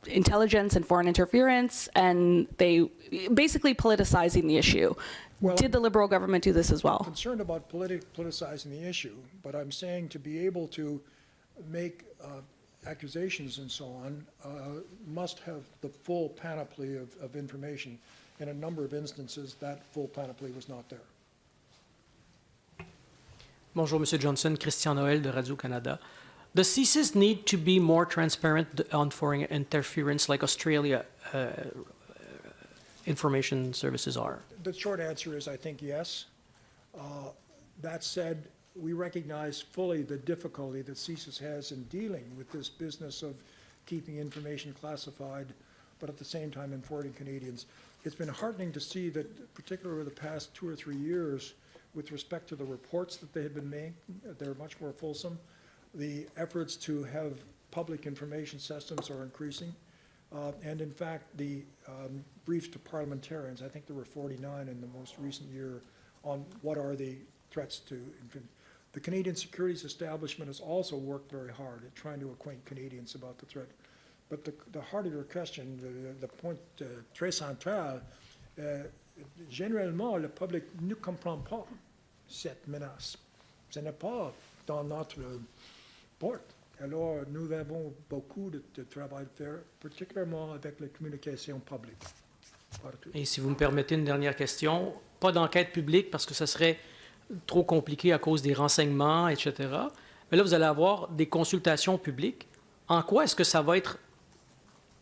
intelligence and foreign interference, and they basically politicizing the issue. Well, Did the Liberal government do this as well? I'm concerned about politicizing the issue, but I'm saying to be able to make accusations and so on must have the full panoply of information. In a number of instances, that full panoply was not there. Bonjour, Monsieur Johnson. Christian Noël de Radio-Canada. Does CSIS need to be more transparent on foreign interference like Australia information services are? The short answer is, I think, yes. That said, we recognize fully the difficulty that CSIS has in dealing with this business of keeping information classified, but at the same time informing Canadians. It's been heartening to see that, particularly over the past 2 or 3 years, with respect to the reports that they have been made, they're much more fulsome. The efforts to have public information systems are increasing. And in fact, the briefs to parliamentarians, I think there were 49 in the most recent year, on what are the threats to. The Canadian Securities Establishment has also worked very hard at trying to acquaint Canadians about the threat. But the heart of your question, the point très central, Généralement, le public ne comprend pas cette menace. Ce n'est pas dans notre porte. Alors, nous avons beaucoup de travail à faire, particulièrement avec les communications publiques. Partout. Et si vous me permettez une dernière question, pas d'enquête publique parce que ce serait trop compliqué à cause des renseignements, etc. Mais là, vous allez avoir des consultations publiques. En quoi est-ce que ça va être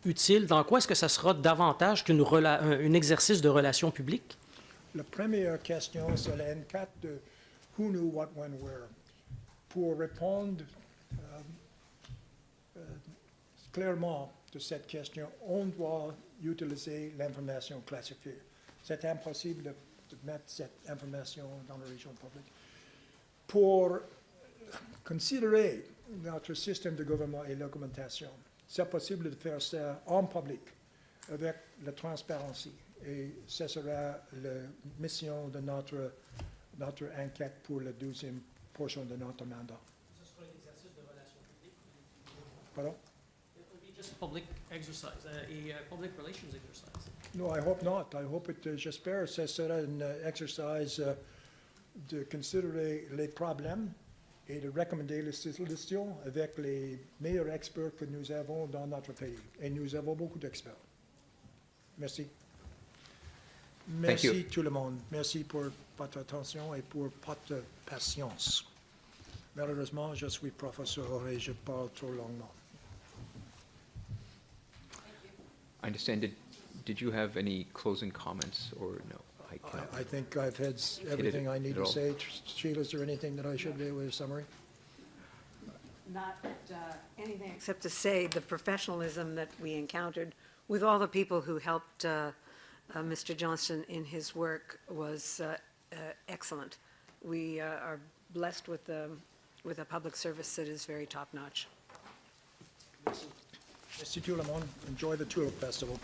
utile? Dans quoi est-ce que ça sera davantage qu'un exercice de relations publiques? La première question, c'est la N4 de Who Knew What When Where. Pour répondre clairement de cette question, on doit utiliser l'information classifiée. C'est impossible de mettre cette information dans la région publique. Pour considérer notre système de gouvernement et l'augmentation, c'est possible de faire ça en public avec la transparence. Et ce sera la mission de notre enquête pour la deuxième portion de notre mandat. Ce sera un exercice de relations publiques. Pardon? It will be just public exercise, a public relations exercise. No, I hope not. I hope j'espère que ce sera un exercice de considérer les problèmes et de recommander les solutions avec les meilleurs experts que nous avons dans notre pays. Et nous avons beaucoup d'experts. Merci. Thank you. Merci tout le monde. Merci pour votre attention et pour votre patience. Malheureusement, je suis professeur et je parle trop longuement. I understand. Did you have any closing comments or no? I cannot. I think I've had everything I need at to all. say. Sheila, is there anything that I should do with a summary? Not anything except to say the professionalism that we encountered with all the people who helped Mr. Johnston in his work was excellent. We are blessed with a public service that is very top-notch. Merci tout le monde. Enjoy the Tulip Festival.